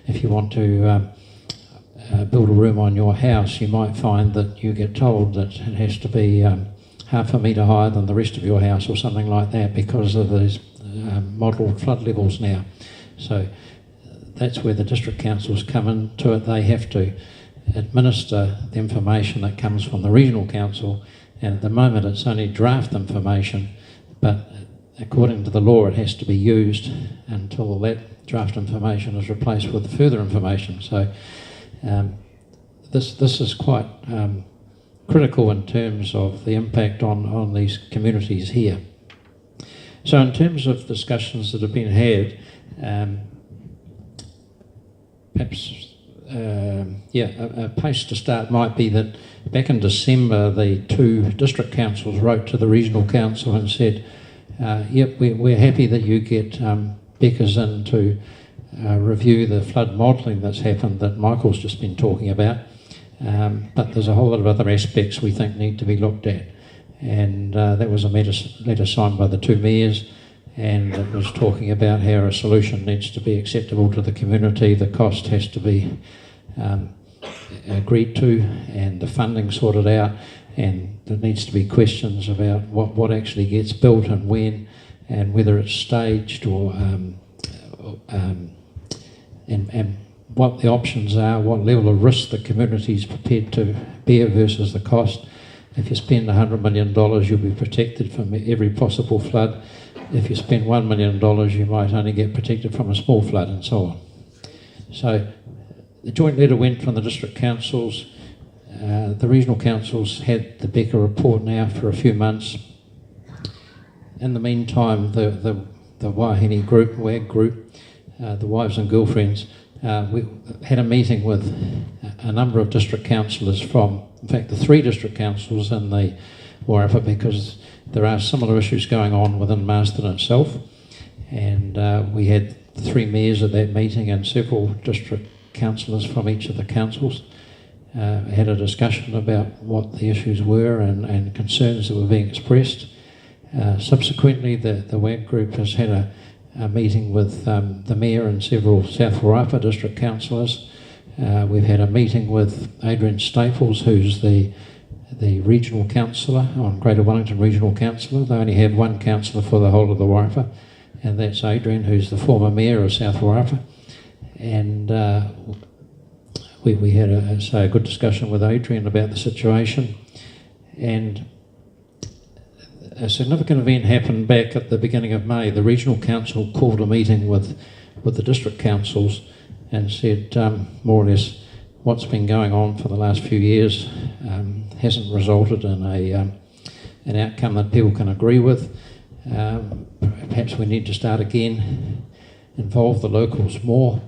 if you want to build a room on your house, you might find that you get told that it has to be half a metre higher than the rest of your house or something like that because of these modelled flood levels now. So that's where the district councils come into it. They have to administer the information that comes from the regional council, and at the moment it's only draft information, but according to the law it has to be used until that draft information is replaced with further information. So this is quite critical in terms of the impact on these communities here. So in terms of discussions that have been had, perhaps a place to start might be that back in December the two district councils wrote to the regional council and said, yep, we're happy that you get Beckers in to review the flood modelling that's happened that Michael's just been talking about, but there's a whole lot of other aspects we think need to be looked at. And that was a letter signed by the two mayors, and it was talking about how a solution needs to be acceptable to the community, the cost has to be agreed to and the funding sorted out, and there needs to be questions about what actually gets built and when, and whether it's staged or and what the options are, what level of risk the community is prepared to bear versus the cost. If you spend $100 million, you'll be protected from every possible flood. If you spend $1 million, you might only get protected from a small flood, and so on. So the joint letter went from the district councils. The regional councils had the Becker report now for a few months. In the meantime, the Waiohine group, WAG group, the Wives and Girlfriends, we had a meeting with a number of district councillors from, in fact, the three district councils in the Wairarapa, because there are similar issues going on within Marsden itself. And we had the three mayors at that meeting and several district councillors from each of the councils. Had a discussion about what the issues were and concerns that were being expressed. Subsequently, the WAG group has had a meeting with the mayor and several South Wairarapa district councillors. We've had a meeting with Adrian Staples, who's the regional councillor on Greater Wellington Regional Councillor. They only have one councillor for the whole of the Wairarapa, and that's Adrian, who's the former mayor of South Wairarapa. And we had a good discussion with Adrian about the situation. And a significant event happened back at the beginning of May. The regional council called a meeting with the district councils and said more or less what's been going on for the last few years hasn't resulted in an outcome that people can agree with. Perhaps we need to start again, involve the locals more,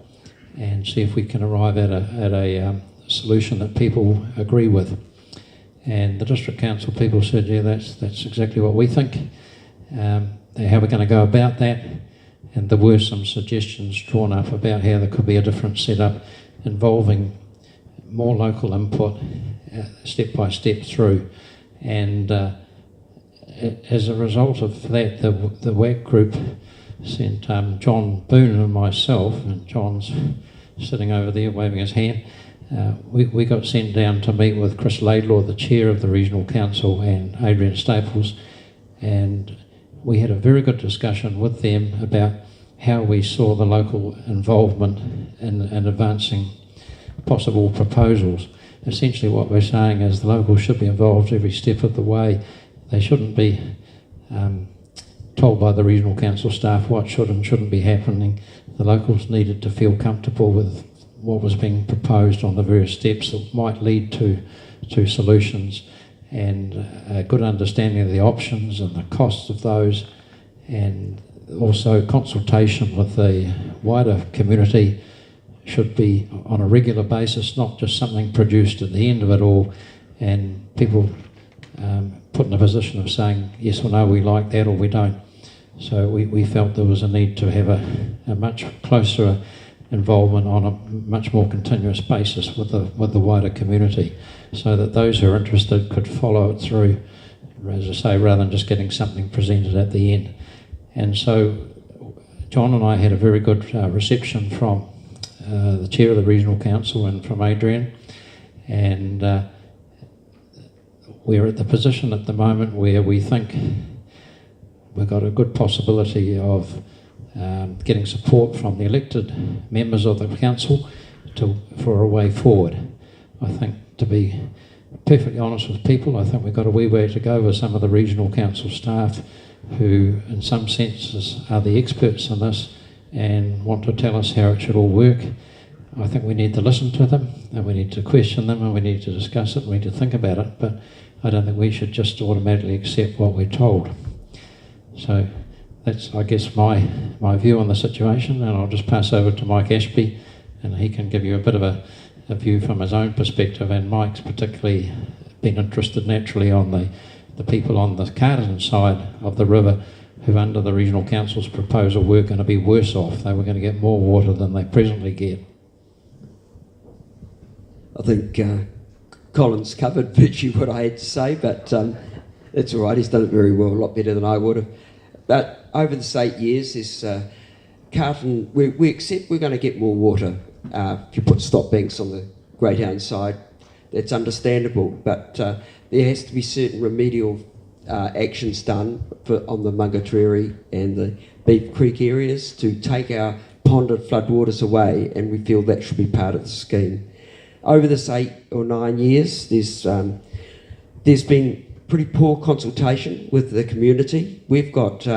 and see if we can arrive at a solution that people agree with. And the district council people said, yeah, that's exactly what we think. How we're going to go about that. And there were some suggestions drawn up about how there could be a different setup involving more local input, step by step through. And as a result of that, the WAC group sent John Boone and myself, and John's sitting over there waving his hand. We got sent down to meet with Chris Laidlaw, the chair of the regional council, and Adrian Staples, and we had a very good discussion with them about how we saw the local involvement in advancing possible proposals. Essentially what we're saying is the locals should be involved every step of the way. They shouldn't be told by the regional council staff what should and shouldn't be happening. The locals needed to feel comfortable with what was being proposed on the various steps that might lead to solutions, and a good understanding of the options and the costs of those, and also consultation with the wider community should be on a regular basis, not just something produced at the end of it all and people put in a position of saying yes or no, we like that or we don't. So we felt there was a need to have a much closer involvement on a much more continuous basis with the wider community, so that those who are interested could follow it through, as I say, rather than just getting something presented at the end. And so John and I had a very good reception from the chair of the regional council and from Adrian, and we're at the position at the moment where we think we've got a good possibility of getting support from the elected members of the council for a way forward. I think, to be perfectly honest with people, I think we've got a wee way to go with some of the regional council staff who in some senses are the experts in this and want to tell us how it should all work. I think we need to listen to them, and we need to question them, and we need to discuss it, and we need to think about it, but I don't think we should just automatically accept what we're told. So that's, I guess, my view on the situation, and I'll just pass over to Mike Ashby, and he can give you a bit of a view from his own perspective, and Mike's particularly been interested naturally on the people on the Carterton side of the river who under the Regional Council's proposal were going to be worse off. They were going to get more water than they presently get. I think Colin's covered virtually what I had to say, but it's all right, he's done it very well, a lot better than I would have. But over this 8 years, this Carterton, we accept we're going to get more water. If you put stop banks on the Greyhound side, that's understandable, but there has to be certain remedial actions done on the Mungatreri and the Beef Creek areas to take our ponded floodwaters away, and we feel that should be part of the scheme. Over this 8 or 9 years, there's been pretty poor consultation with the community. We've got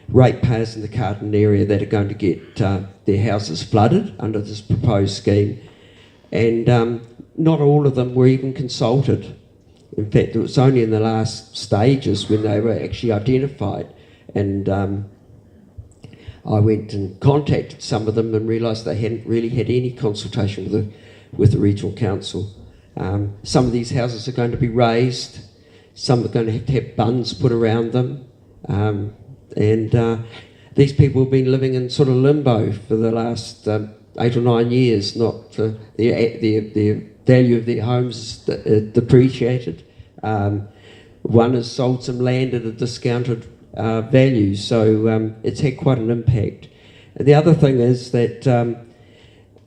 ratepayers in the Carterton area that are going to get their houses flooded under this proposed scheme, and not all of them were even consulted. In fact, it was only in the last stages when they were actually identified, and I went and contacted some of them and realised they hadn't really had any consultation with the regional council. Some of these houses are going to be raised, some are going to have buns put around them, and these people have been living in sort of limbo for the last 8 or 9 years. Not the value of their homes is depreciated. One has sold some land at a discounted value, so it's had quite an impact. And the other thing is that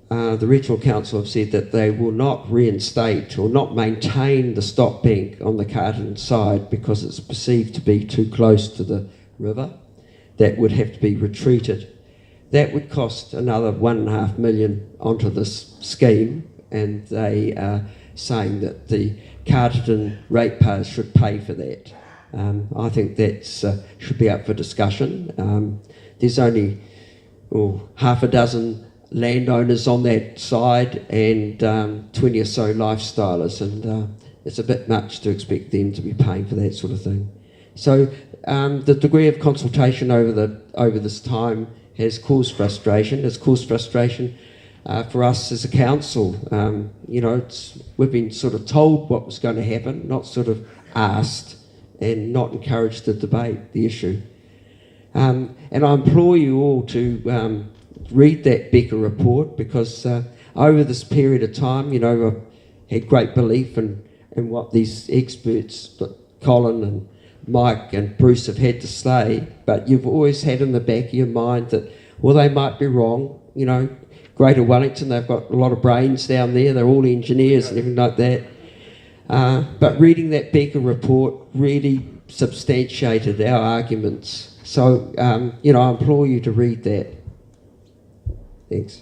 the Regional Council have said that they will not reinstate or not maintain the stop bank on the Carterton side because it's perceived to be too close to the river. That would have to be retreated. That would cost another $1.5 million onto this scheme, and they are saying that the Carterton ratepayers should pay for that. I think that should be up for discussion. There's only half a dozen landowners on that side and 20 or so lifestylers, and it's a bit much to expect them to be paying for that sort of thing. So the degree of consultation over this time has caused frustration. It's caused frustration for us as a council. We've been sort of told what was going to happen, not sort of asked, and not encouraged to debate the issue. And I implore you all to read that Becker report, because over this period of time, I've had great belief in what these experts, Colin and Mike and Bruce, have had to say, but you've always had in the back of your mind that, well, they might be wrong. Greater Wellington, they've got a lot of brains down there, they're all engineers and everything like that. But reading that Becker report really substantiated our arguments. So, I implore you to read that. Thanks.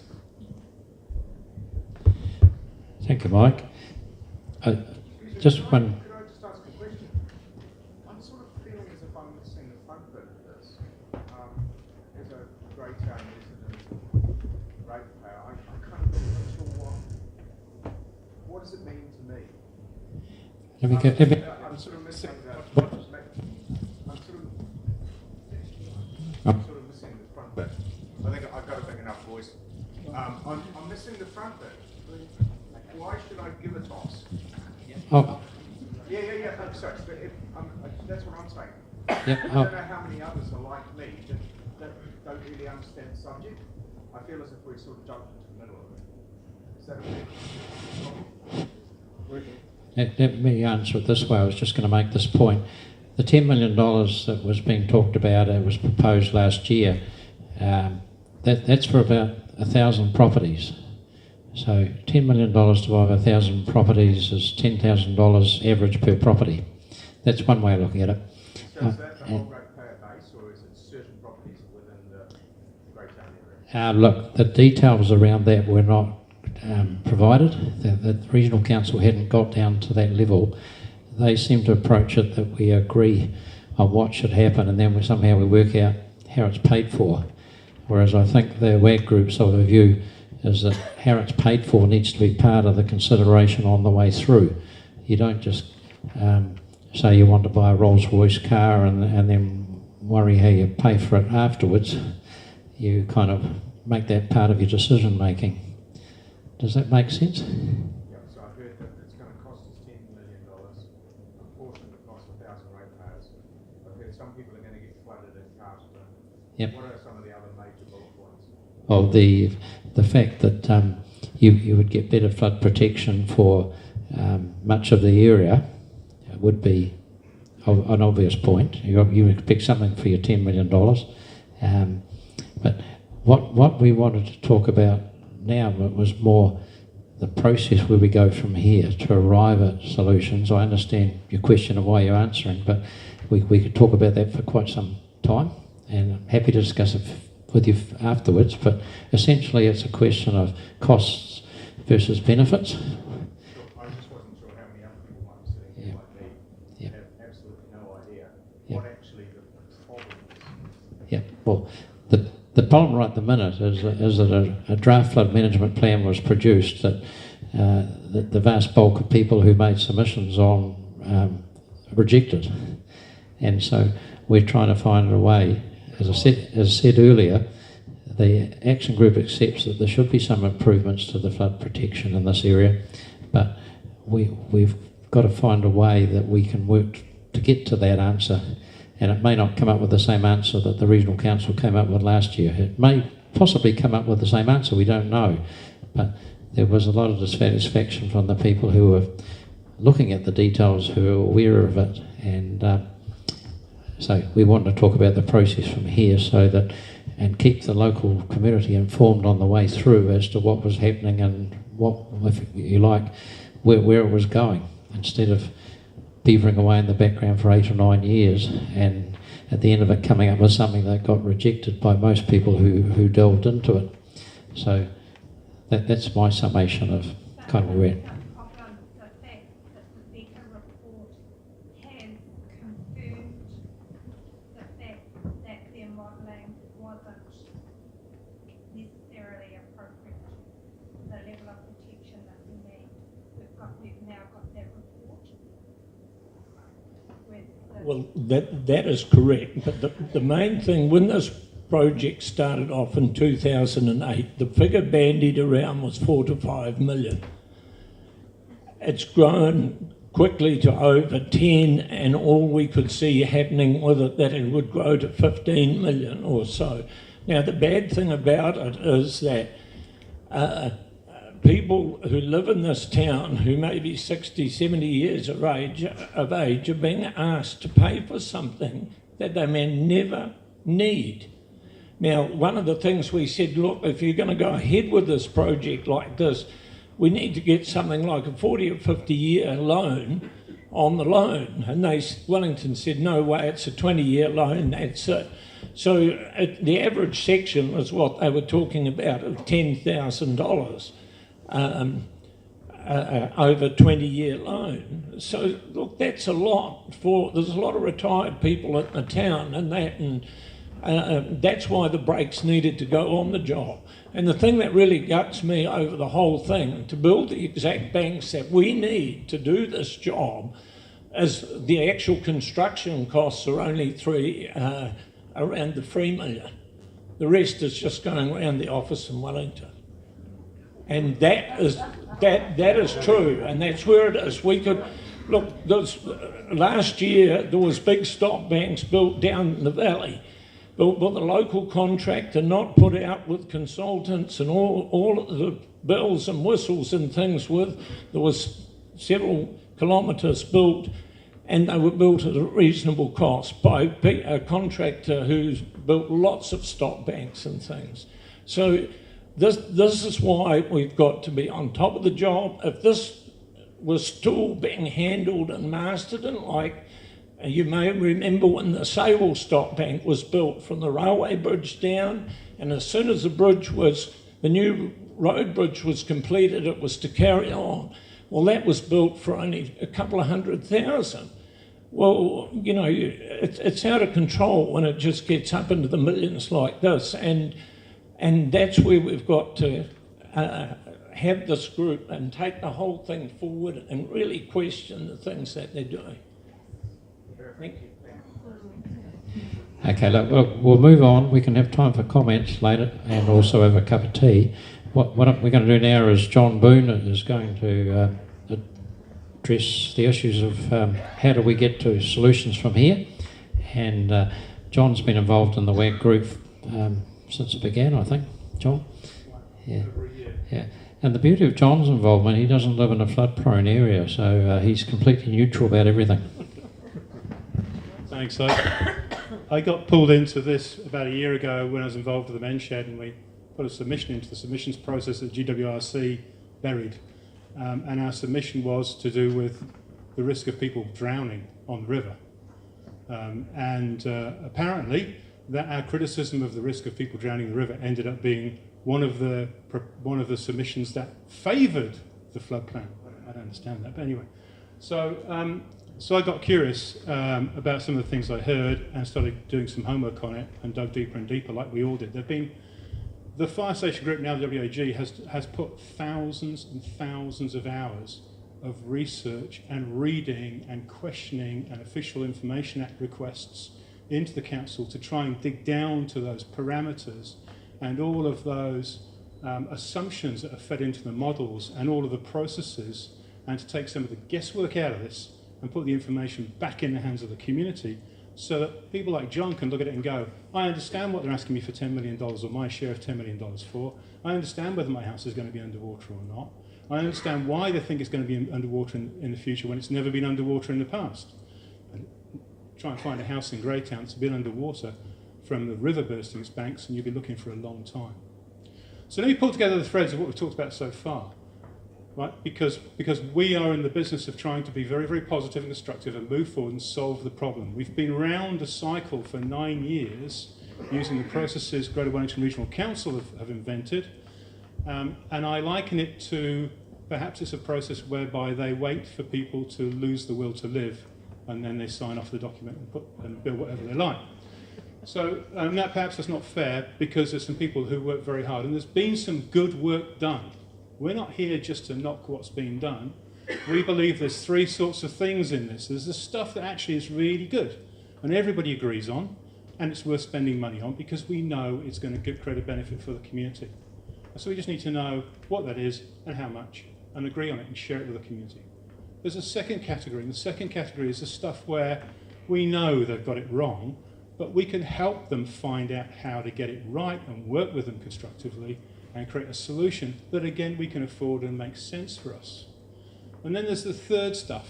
Thank you, Mike. Just one. Could I just ask a question? I'm sort of feeling as if I'm missing the front bit of this. As a Greytown resident, ratepayer, I'm kind of not sure what does it mean to me? I'm sort of missing I'm sort of missing the front bit. I think I've got a big enough voice. I'm missing the front bit. Why should I give a toss? Oh. Yeah. I'm sorry, but that's what I'm saying. Yeah, I don't know how many others are like me that don't really understand the subject. I feel as if we're sort of jumped into the middle of it. Is that okay? Let me answer it this way. I was just going to make this point. The $10 million that was being talked about, it was proposed last year, that's for about 1,000 properties. So $10 million to buy 1,000 properties is $10,000 average per property. That's one way of looking at it. So is that the whole ratepayer base, or is it certain properties within the Greytown area? Look, the details around that were not provided. The regional council hadn't got down to that level. They seem to approach it that we agree on what should happen, and then somehow we work out how it's paid for. Whereas I think the WAG group's sort of view is that how it's paid for needs to be part of the consideration on the way through. You don't just say you want to buy a Rolls-Royce car and then worry how you pay for it afterwards. You kind of make that part of your decision making. Does that make sense? Yep, so I've heard that it's going to cost us $10 million, a portion of the cost of 1,000 ratepayers. I've heard some people are going to get flooded in Carterton. Yep. What are some of the other major bullet points? Well, the fact that you would get better flood protection for much of the area would be an obvious point. You expect something for your $10 million. But what we wanted to talk about now was more the process where we go from here to arrive at solutions. I understand your question of why you're answering, but we could talk about that for quite some time, and I'm happy to discuss it with you afterwards. But essentially it's a question of costs versus benefits. Sure, I just wasn't sure how many other people might be sitting here like me have absolutely no idea what actually the problem is. Yeah, well, the problem right at the minute is that a draft flood management plan was produced that the vast bulk of people who made submissions on rejected. And so we're trying to find a way, as I said earlier, the action group accepts that there should be some improvements to the flood protection in this area, but we've got to find a way that we can work to get to that answer. And it may not come up with the same answer that the Regional Council came up with last year. It may possibly come up with the same answer, we don't know. But there was a lot of dissatisfaction from the people who were looking at the details, who were aware of it. And so we want to talk about the process from here and keep the local community informed on the way through as to what was happening and what, if you like, where it was going, instead of beavering away in the background for 8 or 9 years and at the end of it coming up with something that got rejected by most people who delved into it. So that's my summation of kind of where. Well, that is correct, but the main thing, when this project started off in 2008, the figure bandied around was 4 to 5 million. It's grown quickly to over 10, and all we could see happening with it, that it would grow to 15 million or so. Now, the bad thing about it is that people who live in this town, who may be 60, 70 years of age, are being asked to pay for something that they may never need. Now, one of the things we said, look, if you're going to go ahead with this project like this, we need to get something like a 40 or 50 year loan on the loan. And Wellington said, no way, it's a 20-year loan, that's it. So the average section was what they were talking about, of $10,000. Over a 20-year loan. So look, that's a lot there's a lot of retired people in the town and that's why the brakes needed to go on the job. And the thing that really guts me over the whole thing, to build the exact banks that we need to do this job, is the actual construction costs are only around the $3 million. The rest is just going around the office in Wellington. And that is true, and that's where it is. We could look. Last year there was big stock banks built down in the valley, built by the local contractor, not put out with consultants and all of the bells and whistles and things. There was several kilometres built, and they were built at a reasonable cost by a contractor who's built lots of stock banks and things. So this is why we've got to be on top of the job. If this was still being handled and mastered, and like you may remember when the Sable Stock Bank was built from the railway bridge down, and as soon as the new road bridge was completed, it was to carry on. Well, that was built for only a couple of $100,000. Well, you know, it's out of control when it just gets up into the millions like this, and that's where we've got to have this group and take the whole thing forward and really question the things that they're doing. Thank you. Okay, look, we'll move on. We can have time for comments later and also have a cup of tea. What we're going to do now is John Boone is going to address the issues of how do we get to solutions from here. And John's been involved in the WAG group since it began, I think. John? Yeah. Yeah. And the beauty of John's involvement, he doesn't live in a flood-prone area, so he's completely neutral about everything. Thanks. I got pulled into this about a year ago when I was involved with the men's shed, and we put a submission into the submissions process that GWRC buried. And our submission was to do with the risk of people drowning on the river. Apparently, that our criticism of the risk of people drowning in the river ended up being one of the submissions that favoured the flood plan. I don't understand that, but anyway. So I got curious about some of the things I heard and started doing some homework on it and dug deeper and deeper, like we all did. The fire station group, now the WAG, has put thousands and thousands of hours of research and reading and questioning and official information act requests into the council to try and dig down to those parameters and all of those assumptions that are fed into the models and all of the processes, and to take some of the guesswork out of this and put the information back in the hands of the community, so that people like John can look at it and go, I understand what they're asking me for $10 million or my share of $10 million for. I understand whether my house is going to be underwater or not. I understand why they think it's going to be underwater in the future when it's never been underwater in the past. And try and find a house in Greytown that's been underwater from the river bursting its banks, and you'll be looking for a long time. So let me pull together the threads of what we've talked about so far. Right? Because we are in the business of trying to be very, very positive and constructive and move forward and solve the problem. We've been round a cycle for 9 years using the processes Greater Wellington Regional Council have invented, and I liken it to perhaps it's a process whereby they wait for people to lose the will to live, and then they sign off the document and build whatever they like. So that perhaps is not fair, because there's some people who work very hard, and there's been some good work done. We're not here just to knock what's been done. We believe there's 3 sorts of things in this. There's the stuff that actually is really good and everybody agrees on, and it's worth spending money on because we know it's going to create a benefit for the community. So we just need to know what that is and how much, and agree on it and share it with the community. There's a second category, and the second category is the stuff where we know they've got it wrong, but we can help them find out how to get it right and work with them constructively and create a solution that, again, we can afford and makes sense for us. And then there's the third stuff,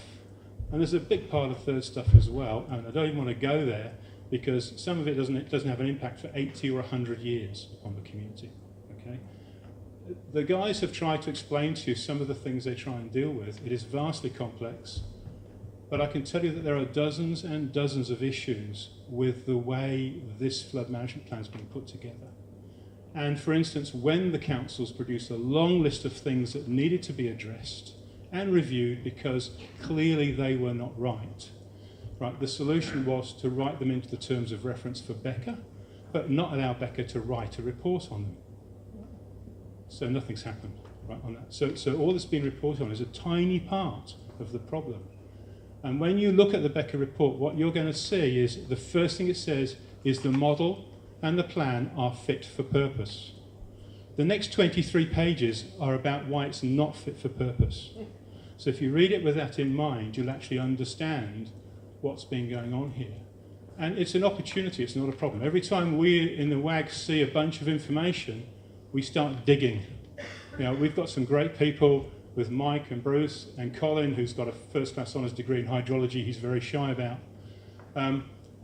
and there's a big part of third stuff as well, and I don't even want to go there because some of it doesn't have an impact for 80 or 100 years on the community. Okay? The guys have tried to explain to you some of the things they try and deal with. It is vastly complex, but I can tell you that there are dozens and dozens of issues with the way this flood management plan has been put together. And for instance, when the councils produced a long list of things that needed to be addressed and reviewed because clearly they were not right, the solution was to write them into the terms of reference for Becca, but not allow Becca to write a report on them. So nothing's happened on that. So all that's been reported on is a tiny part of the problem. And when you look at the Becca report, what you're going to see is the first thing it says is the model and the plan are fit for purpose. The next 23 pages are about why it's not fit for purpose. So if you read it with that in mind, you'll actually understand what's been going on here. And it's an opportunity, it's not a problem. Every time we in the WAG see a bunch of information, we start digging. We've got some great people with Mike and Bruce and Colin, who's got a first-class honours degree in hydrology he's very shy about.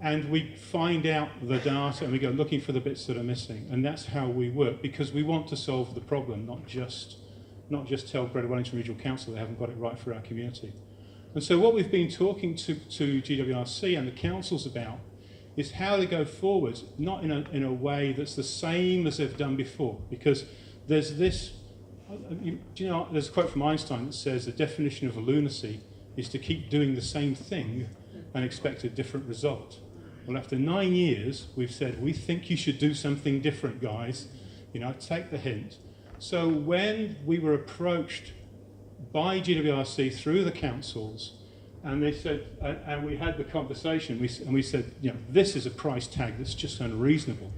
and we find out the data and we go looking for the bits that are missing. And that's how we work, because we want to solve the problem, not just tell Greater Wellington Regional Council they haven't got it right for our community. And so what we've been talking to GWRC and the councils about is how to go forward, not in a way that's the same as they've done before, because there's this, there's a quote from Einstein that says the definition of a lunacy is to keep doing the same thing and expect a different result. Well, after 9 years, we've said, we think you should do something different, guys. Take the hint. So when we were approached by GWRC through the councils, and they said, and we had the conversation, and we said, this is a price tag that's just unreasonable.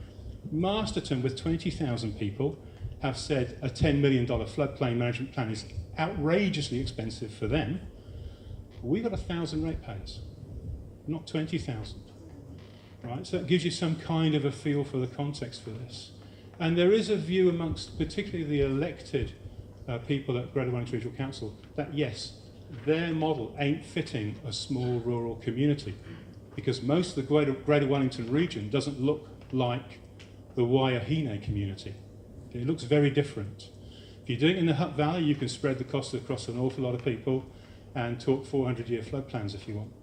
Masterton, with 20,000 people, have said a $10 million floodplain management plan is outrageously expensive for them. We've got 1,000 ratepayers, not 20,000. Right? So that gives you some kind of a feel for the context for this. And there is a view amongst particularly the elected people at Greater Wellington Regional Council that yes, their model ain't fitting a small rural community, because most of the Greater Wellington region doesn't look like the Waiohine community. It looks very different. If you're doing it in the Hutt Valley, you can spread the cost across an awful lot of people and talk 400-year flood plans if you want.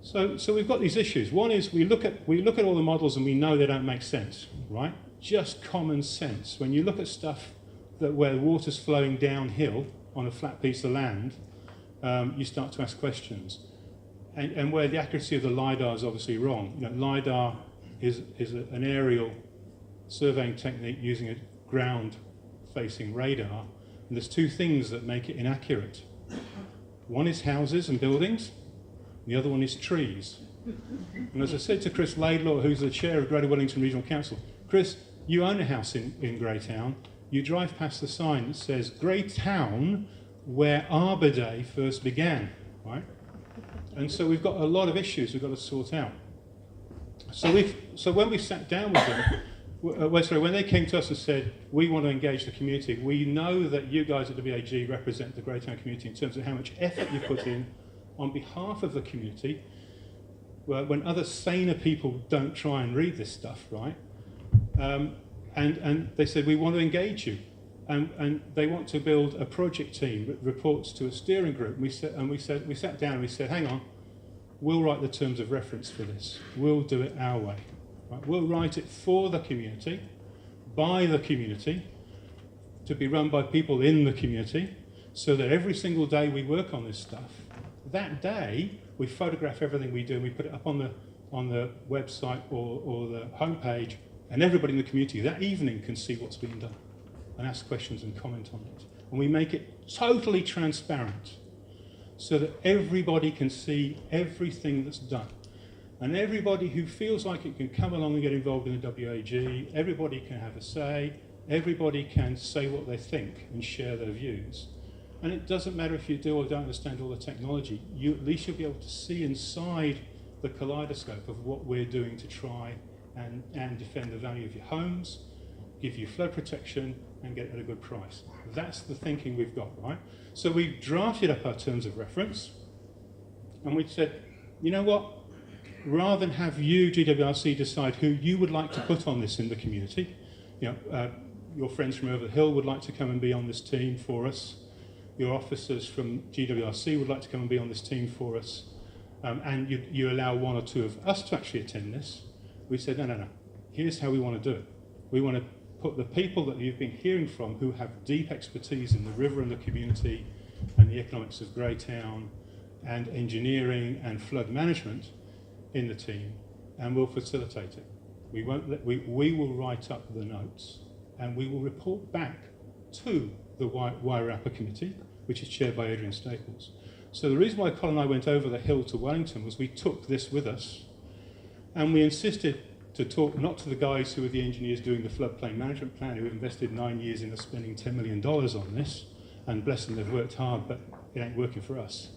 So we've got these issues. One is we look at all the models and we know they don't make sense, right? Just common sense. When you look at stuff where water's flowing downhill on a flat piece of land, you start to ask questions. And where the accuracy of the LiDAR is obviously wrong. LiDAR is an aerial surveying technique using a ground-facing radar. And there's two things that make it inaccurate. One is houses and buildings, the other one is trees. And as I said to Chris Laidlaw, who's the chair of Greater Wellington Regional Council, Chris, you own a house in Greytown. You drive past the sign that says Greytown, where Arbor Day first began, right? And so we've got a lot of issues we've got to sort out. So when we sat down with them, when they came to us and said, we want to engage the community, we know that you guys at WAG represent the Greytown community in terms of how much effort you put in on behalf of the community, when other saner people don't try and read this stuff, right? And they said, we want to engage you. And they want to build a project team that reports to a steering group. We sat down and we said, hang on, we'll write the terms of reference for this. We'll do it our way. Right? We'll write it for the community, by the community, to be run by people in the community, so that every single day we work on this stuff, that day we photograph everything we do and we put it up on the website or the homepage, and everybody in the community that evening can see what's being done and ask questions and comment on it. And we make it totally transparent so that everybody can see everything that's done. And everybody who feels like it can come along and get involved in the WAG, everybody can have a say, everybody can say what they think and share their views. And it doesn't matter if you do or don't understand all the technology, at least you'll be able to see inside the kaleidoscope of what we're doing to try and defend the value of your homes, give you flood protection, and get it at a good price. That's the thinking we've got, right? So we've drafted up our terms of reference, and we said, you know what? Rather than have you, GWRC, decide who you would like to put on this in the community, your friends from over the hill would like to come and be on this team for us, your officers from GWRC would like to come and be on this team for us, and you allow one or two of us to actually attend this. We said, no. Here's how we want to do it. We want to put the people that you've been hearing from who have deep expertise in the river and the community and the economics of Greytown and engineering and flood management in the team, and we'll facilitate it. We will write up the notes and we will report back to the Wairarapa Committee, which is chaired by Adrian Staples. So the reason why Colin and I went over the hill to Wellington was we took this with us, and we insisted to talk not to the guys who are the engineers doing the floodplain management plan, who have invested 9 years in us spending $10 million on this, and bless them, they've worked hard, but it ain't working for us.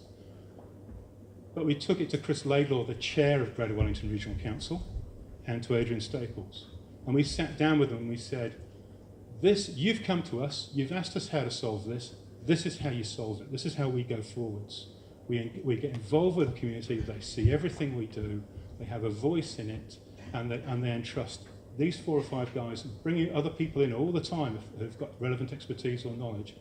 But we took it to Chris Laidlaw, the chair of Greater Wellington Regional Council, and to Adrian Staples. And we sat down with them and we said, you've come to us, you've asked us how to solve this, this is how you solve it, this is how we go forwards. We get involved with the community, they see everything we do, they have a voice in it, and they entrust these 4 or 5 guys, bringing other people in all the time who've got relevant expertise or knowledge,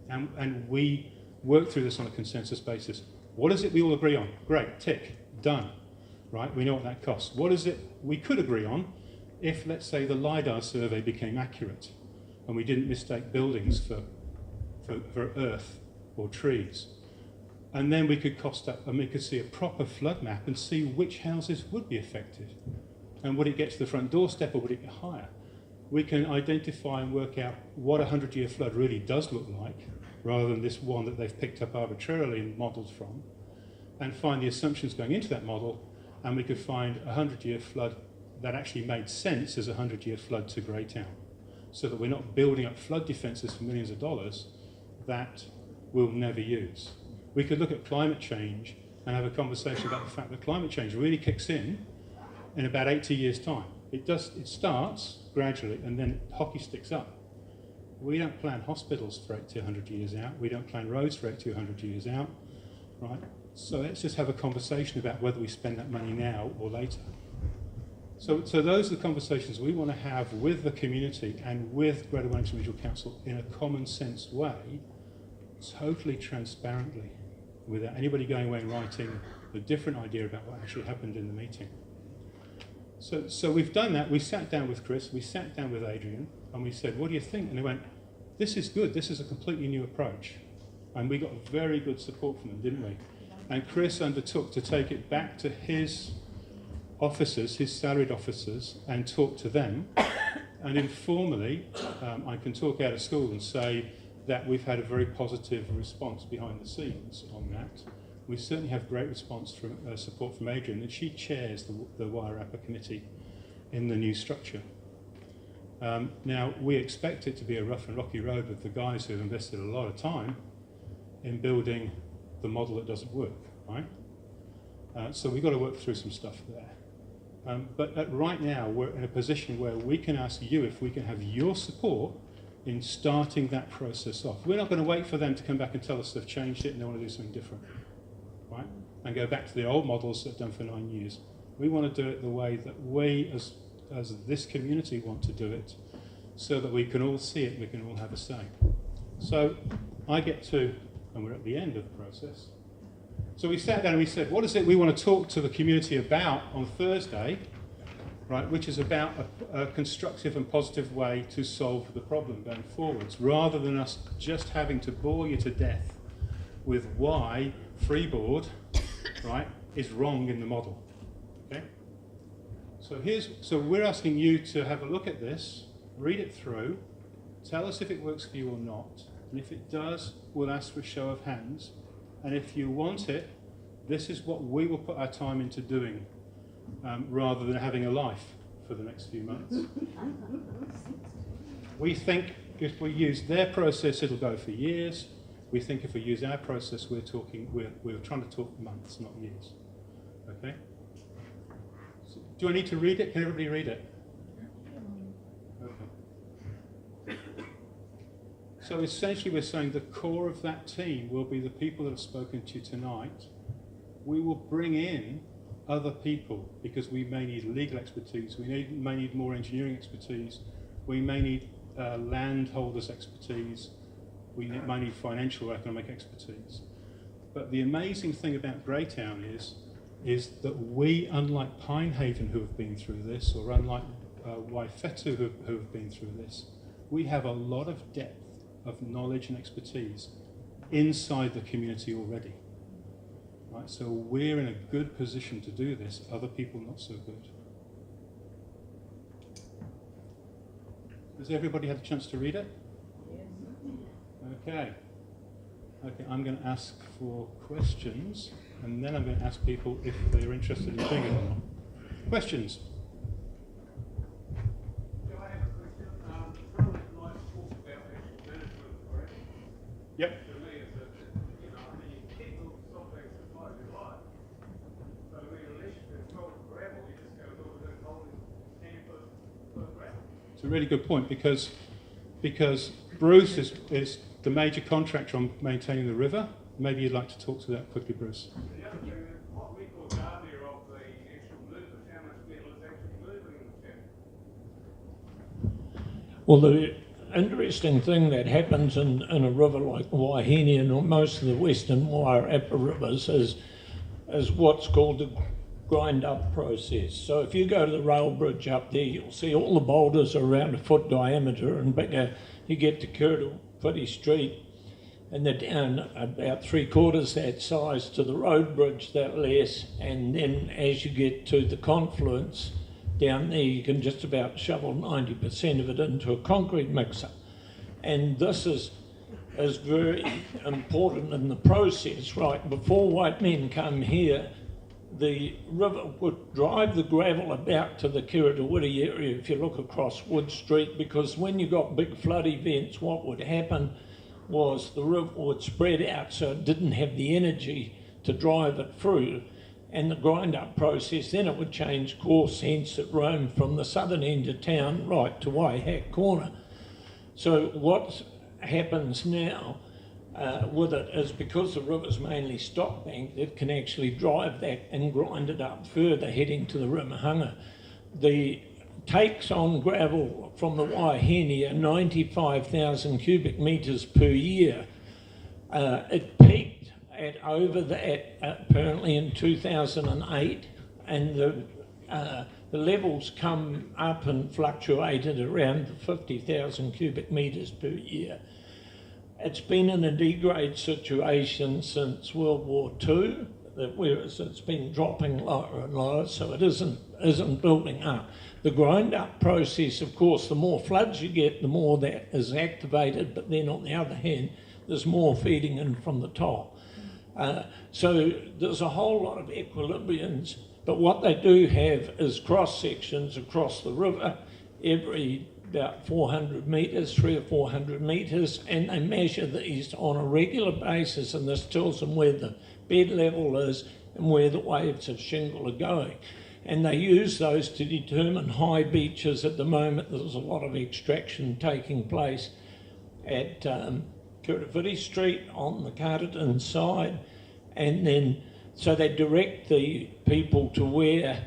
and we work through this on a consensus basis. What is it we all agree on? Great, tick, done. Right, we know what that costs. What is it we could agree on if, let's say, the LiDAR survey became accurate and we didn't mistake buildings for earth or trees? And then we could cost up, and we could see a proper flood map and see which houses would be affected. And would it get to the front doorstep or would it get higher? We can identify and work out what a 100-year flood really does look like, rather than this one that they've picked up arbitrarily and modelled from, and find the assumptions going into that model, and we could find a 100-year flood that actually made sense as a 100-year flood to Greytown, so that we're not building up flood defences for millions of dollars that we'll never use. We could look at climate change and have a conversation about the fact that climate change really kicks in about 80 years' time. It starts gradually and then hockey sticks up. We don't plan hospitals for 80 to 100 years out. We don't plan roads for 80 to 100 years out, right? So let's just have a conversation about whether we spend that money now or later. So those are the conversations we want to have with the community and with Greater Wellington Regional Council in a common sense way, totally transparently, without anybody going away and writing a different idea about what actually happened in the meeting. So we've done that. We sat down with Chris, we sat down with Adrian, and we said, what do you think? And they went, this is good, this is a completely new approach. And we got very good support from them, didn't we? And Chris undertook to take it back to his officers, his salaried officers, and talk to them. And informally, I can talk out of school and say that we've had a very positive response behind the scenes on that. We certainly have great response from support from Adrian, and she chairs the Wairarapa committee in the new structure. Now, we expect it to be a rough and rocky road with the guys who have invested a lot of time in building the model that doesn't work, right? So we've got to work through some stuff there. But right now, we're in a position where we can ask you if we can have your support in starting that process off. We're not going to wait for them to come back and tell us they've changed it and they want to do something different, right? And go back to the old models that have done for 9 years. We want to do it the way that we, as this community, want to do it, so that we can all see it and we can all have a say. So I get to, and we're at the end of the process. So we sat down and we said, what is it we want to talk to the community about on Thursday, right, which is about a constructive and positive way to solve the problem going forwards, rather than us just having to bore you to death with why freeboard, right, is wrong in the model. Okay? So we're asking you to have a look at this, read it through, tell us if it works for you or not, and if it does, we'll ask for a show of hands. And if you want it, this is what we will put our time into doing, rather than having a life for the next few months. We think if we use their process, it'll go for years. We think if we use our process, we're trying to talk months, not years. Okay? So, do I need to read it? Can everybody read it? Okay. So essentially we're saying the core of that team will be the people that have spoken to you tonight. We will bring in other people because we may need legal expertise, we may need more engineering expertise, we may need landholders expertise, we may need financial or economic expertise. But the amazing thing about Greytown is that we, unlike Pinehaven who have been through this, or unlike Waifetu who have been through this, we have a lot of depth of knowledge and expertise inside the community already. Right, so we're in a good position to do this, other people not so good. Has everybody had a chance to read it? Yes. Okay. Okay, I'm going to ask for questions, and then I'm going to ask people if they're interested in doing it or not. Questions? Yep. To me, it's I mean, you can't build something as much as you like. So, I mean, unless it's not gravel, you just go build it only 10-foot gravel. It's a really good point because Bruce is the major contractor on maintaining the river. Maybe you'd like to talk to that quickly, Bruce. The other thing is what we call guardian of the actual Well, the interesting thing that happens in a river like the Waiohine and most of the western Wairarapa rivers is what's called the grind-up process. So if you go to the rail bridge up there, you'll see all the boulders are around a foot diameter and bigger. You get to Curtis Street, and they're down about 3/4 that size, to the road bridge that less, and then as you get to the confluence down there, you can just about shovel 90% of it into a concrete mixer. And this is very important in the process. Right before white men come here, the river would drive the gravel about to the Kiritawiri area if you look across Wood Street, because when you got big flood events, what would happen was the river would spread out so it didn't have the energy to drive it through, and the grind-up process, then it would change course, hence it roamed from the southern end of town right to Waihack Corner. So what happens now with it is, because the river's mainly stock banked, it can actually drive that and grind it up further heading to the Rimahanga. The takes on gravel from the Waiohine are 95,000 cubic metres per year. It peaked at over that apparently in 2008, and the levels come up and fluctuated around 50,000 cubic metres per year. It's been in a degrade situation since World War II, whereas it's been dropping lower and lower, so it isn't building up. The grind-up process, of course, the more floods you get, the more that is activated, but then on the other hand, there's more feeding in from the top. So there's a whole lot of equilibriums, but what they do have is cross-sections across the river every about 400 metres, 300 or 400 metres, and they measure these on a regular basis, and this tells them where the bed level is and where the waves of shingle are going. And they use those to determine high beaches. At the moment, there's a lot of extraction taking place at Kiritawiri Street on the Carterton side, and then so they direct the people to where,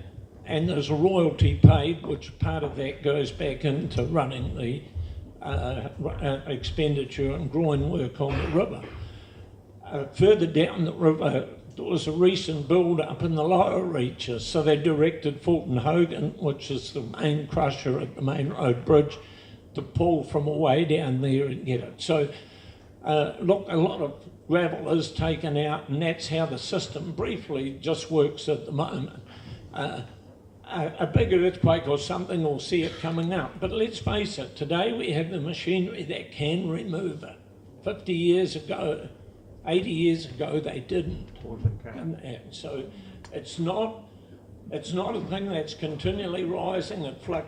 and there's a royalty paid, which part of that goes back into running the expenditure and groin work on the river. Further down the river, there was a recent build-up in the lower reaches, so they directed Fulton Hogan, which is the main crusher at the main road bridge, to pull from away down there and get it. So, look, a lot of gravel is taken out, and that's how the system briefly just works at the moment. A big earthquake or something will see it coming up. But let's face it, today we have the machinery that can remove it. 50 years ago, 80 years ago, they didn't. And so it's not a thing that's continually rising. It fluctuates.